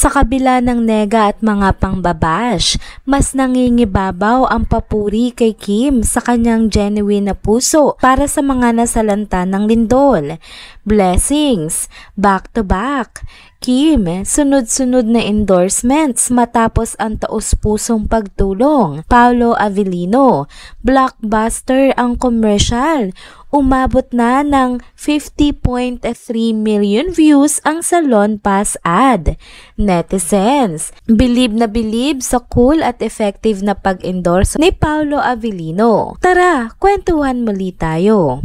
Sa kabila ng nega at mga pangbabash, mas nangingibabaw ang papuri kay Kim sa kanyang genuine na puso para sa mga nasalanta ng lindol. Blessings, back to back. Kim, sunod-sunod na endorsements matapos ang taos-pusong pagtulong. Paolo Avellino, blockbuster ang commercial. Umabot na ng 50.3 million views ang Salon Pass ad. Netizens, bilib na bilib sa cool at effective na pag-endorse ni Paolo Avellino. Tara, kwentuhan muli tayo.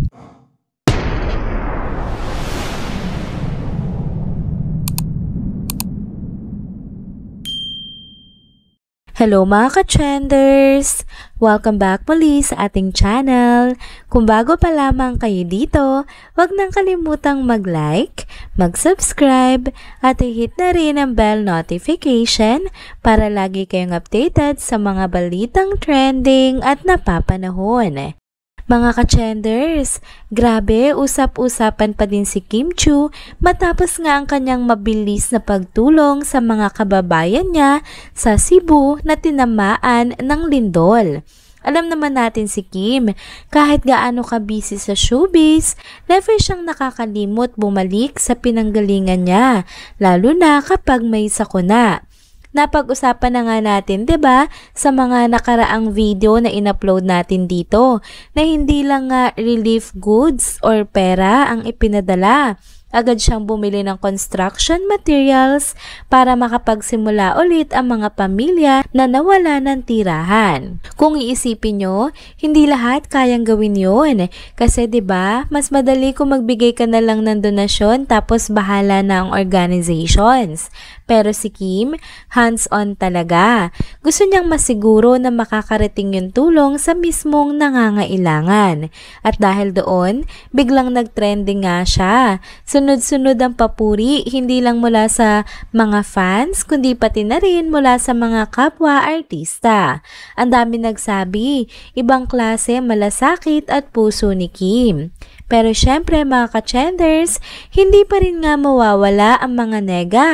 Hello mga ka-trenders! Welcome back muli sa ating channel. Kung bago pa lamang kayo dito, huwag nang kalimutang mag-like, mag-subscribe, at i-hit na rin ang bell notification para lagi kayong updated sa mga balitang trending at napapanahon. Mga ka-trenders, grabe usap-usapan pa din si Kim Chiu matapos nga ang kanyang mabilis na pagtulong sa mga kababayan niya sa Cebu na tinamaan ng lindol. Alam naman natin si Kim, kahit gaano ka-busy sa showbiz, never siyang nakakalimot bumalik sa pinanggalingan niya, lalo na kapag may sakuna. Napag-usapan na nga natin, 'di ba, sa mga nakaraang video na in-upload natin dito na hindi lang nga relief goods or pera ang ipinadala. Agad siyang bumili ng construction materials para makapagsimula ulit ang mga pamilya na nawala ng tirahan. Kung iisipin nyo, hindi lahat kayang gawin yun. Kasi 'di ba, mas madali kung magbigay ka na lang ng donasyon tapos bahala na ang organizations. Pero si Kim, hands-on talaga. Gusto niyang masiguro na makakarating yung tulong sa mismong nangangailangan. At dahil doon, biglang nag-trending nga siya. Sunod-sunod ang papuri, hindi lang mula sa mga fans, kundi pati na rin mula sa mga kapwa artista. Ang dami nagsabi, ibang klase malasakit at puso ni Kim. Pero syempre mga ka-trenders, hindi pa rin nga mawawala ang mga nega.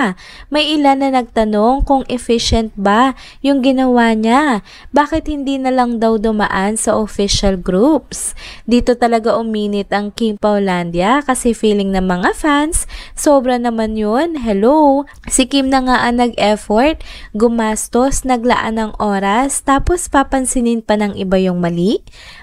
May ilan na nagtanong kung efficient ba yung ginawa niya. Bakit hindi na lang daw dumaan sa official groups? Dito talaga uminit ang Kim Paulandia kasi feeling ng mga fans, sobra naman yun. Hello! Si Kim na nga ang nag-effort, gumastos, naglaan ng oras, tapos papansinin pa ng iba yung mali.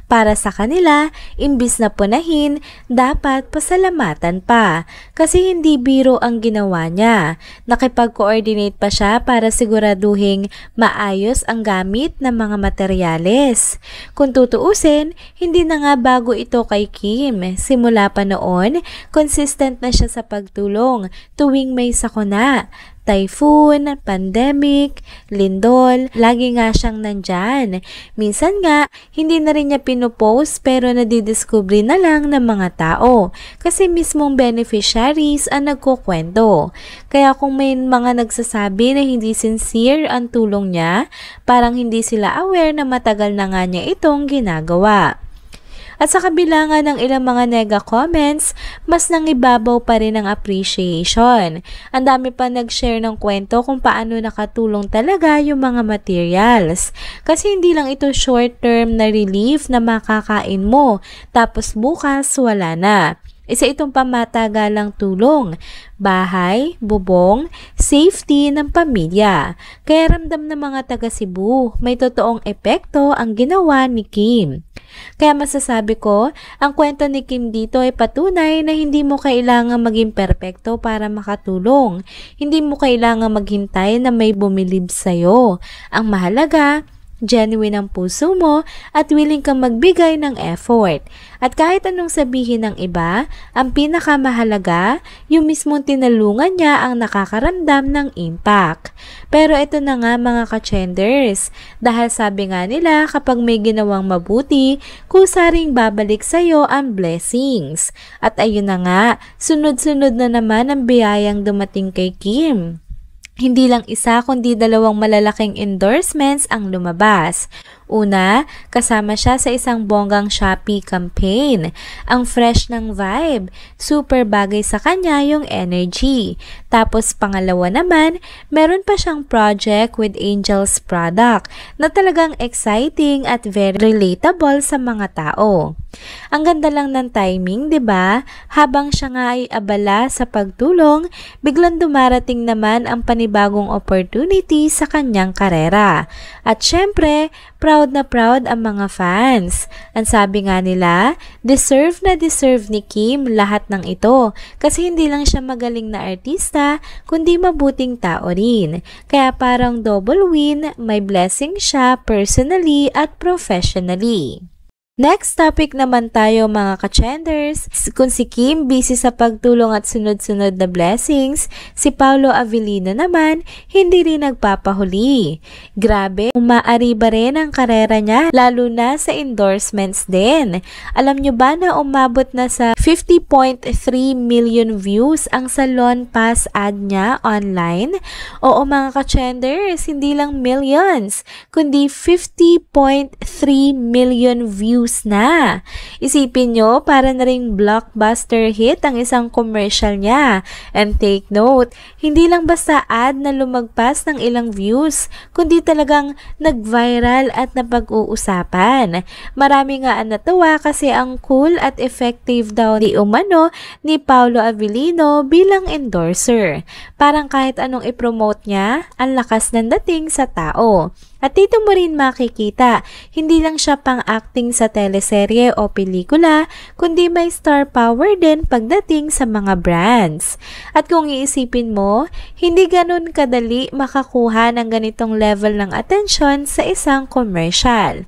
Para sa kanila, imbis na punahin, dapat pasalamatan pa. Kasi hindi biro ang ginawa niya. Nakipag-coordinate pa siya para siguraduhing maayos ang gamit ng mga materyales. Kung tutuusin, hindi na nga bago ito kay Kim. Simula pa noon, consistent na siya sa pagtulong tuwing may sakuna. Typhoon, pandemic, lindol, lagi nga siyang nandyan. Minsan nga, hindi na rin niya pinupost pero nadidiscovery na lang ng mga tao kasi mismong beneficiaries ang nagkukwento. Kaya kung may mga nagsasabi na hindi sincere ang tulong niya, parang hindi sila aware na matagal na nga niya itong ginagawa. At sa kabila nga ng ilang mga nega comments, mas nangibabaw pa rin ang appreciation. Ang dami pa nag-share ng kwento kung paano nakatulong talaga yung mga materials. Kasi hindi lang ito short-term na relief na makakain mo, tapos bukas wala na. Isa itong pamatagalang tulong, bahay, bubong, safety ng pamilya. Kaya ramdam ng mga taga Cebu, may totoong epekto ang ginawa ni Kim. Kaya masasabi ko, ang kwento ni Kim dito ay patunay na hindi mo kailangang maging perpekto para makatulong. Hindi mo kailangang maghintay na may bumilib sa'yo. Ang mahalaga, genuine ang puso mo at willing kang magbigay ng effort. At kahit anong sabihin ng iba, ang pinakamahalaga, yung mismong tinulungan niya ang nakakaramdam ng impact. Pero ito na nga mga ka-trenders, dahil sabi nga nila kapag may ginawang mabuti, kusaring babalik sa'yo ang blessings. At ayun na nga, sunod-sunod na naman ang biyayang dumating kay Kim. Hindi lang isa kundi dalawang malalaking endorsements ang lumabas. Una, kasama siya sa isang bonggang Shopee campaign. Ang fresh ng vibe, super bagay sa kanya yung energy. Tapos pangalawa naman, meron pa siyang project with Angel's product na talagang exciting at very relatable sa mga tao. Ang ganda lang ng timing, 'di ba? Habang siya nga ay abala sa pagtulong, biglang dumarating naman ang panibagong opportunity sa kanyang karera. At syempre, proud na proud ang mga fans. Ang sabi nga nila, deserve na deserve ni Kim lahat ng ito kasi hindi lang siya magaling na artista, kundi mabuting tao rin. Kaya parang double win, may blessing siya personally at professionally. Next topic naman tayo mga ka-chenders. Kung si Kim busy sa pagtulong at sunod-sunod na blessings, si Paolo Avellino naman hindi rin nagpapahuli. Grabe, umaariba rin ang karera niya lalo na sa endorsements din. Alam nyo ba na umabot na sa 50.3 million views ang Salon Pass ad niya online? Oo mga ka-chenders, hindi lang millions, kundi 50.3 million views na. Isipin nyo, para na ring blockbuster hit ang isang commercial niya. And take note, hindi lang basta ad na lumagpas ng ilang views, kundi talagang nag-viral at napag-uusapan. Marami nga ang natuwa kasi ang cool at effective daw ni umano ni Paolo Avellino bilang endorser. Parang kahit anong i-promote niya, ang lakas ng dating sa tao. At dito mo rin makikita, hindi lang siya pang-acting sa teleserye o pelikula, kundi may star power din pagdating sa mga brands. At kung iisipin mo, hindi ganun kadali makakuha ng ganitong level ng atensyon sa isang commercial.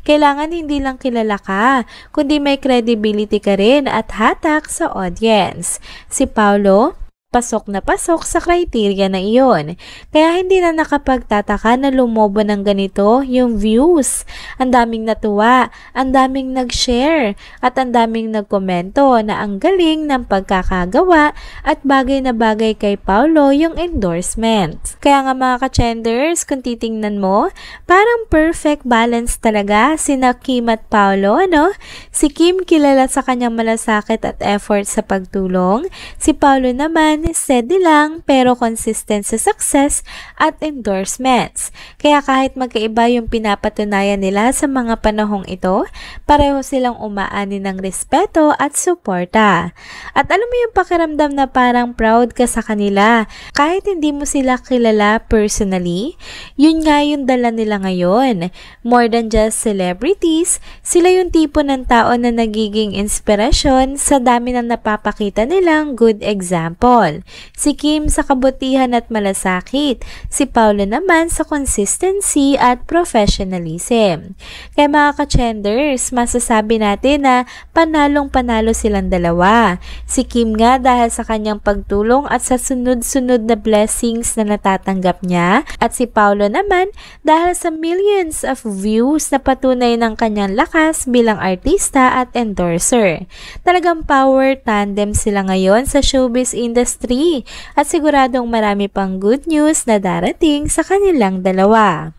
Kailangan hindi lang kilala ka, kundi may credibility ka rin at hatak sa audience. Si Paolo, pasok na pasok sa criteria na iyon. Kaya hindi na nakapagtataka na lumobo ng ganito yung views. Ang daming natuwa, ang daming nag-share, at ang daming nagkomento na ang galing ng pagkakagawa at bagay na bagay kay Paolo yung endorsement. Kaya nga mga ka-chenders, kung titingnan mo, parang perfect balance talaga sina Kim at Paolo, ano? Si Kim kilala sa kanyang malasakit at effort sa pagtulong. Si Paolo naman steady lang pero consistent sa success at endorsements. Kaya kahit magkaiba yung pinapatunayan nila sa mga panahong ito, pareho silang umaani ng respeto at suporta. At alam mo yung pakiramdam na parang proud ka sa kanila kahit hindi mo sila kilala personally? Yun nga yung dala nila ngayon. More than just celebrities, sila yung tipo ng tao na nagiging inspirasyon sa dami ng napapakita nilang good example. Si Kim sa kabutihan at malasakit, si Paolo naman sa consistency at professionalism. Kaya mga ka-chenders, masasabi natin na panalong-panalo silang dalawa. Si Kim nga dahil sa kanyang pagtulong at sa sunod-sunod na blessings na natatanggap niya, at si Paolo naman dahil sa millions of views na patunay ng kanyang lakas bilang artista at endorser. Talagang power tandem sila ngayon sa showbiz industry at siguradong marami pang good news na darating sa kanilang dalawa.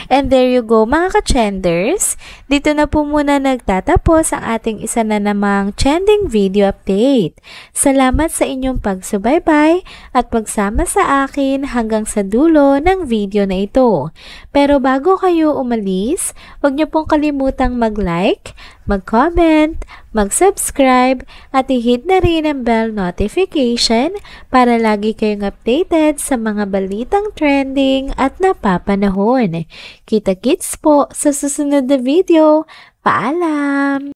And there you go mga ka-chenders, dito na po muna nagtatapos ang ating isa na namang trending video update. Salamat sa inyong pagsubaybay at pagsama sa akin hanggang sa dulo ng video na ito. Pero bago kayo umalis, huwag niyo pong kalimutang mag-like, mag-comment, mag-subscribe at i-hit na rin ang bell notification para lagi kayong updated sa mga balitang trending at napapanahon. Kita-kits po sa susunod na video. Paalam!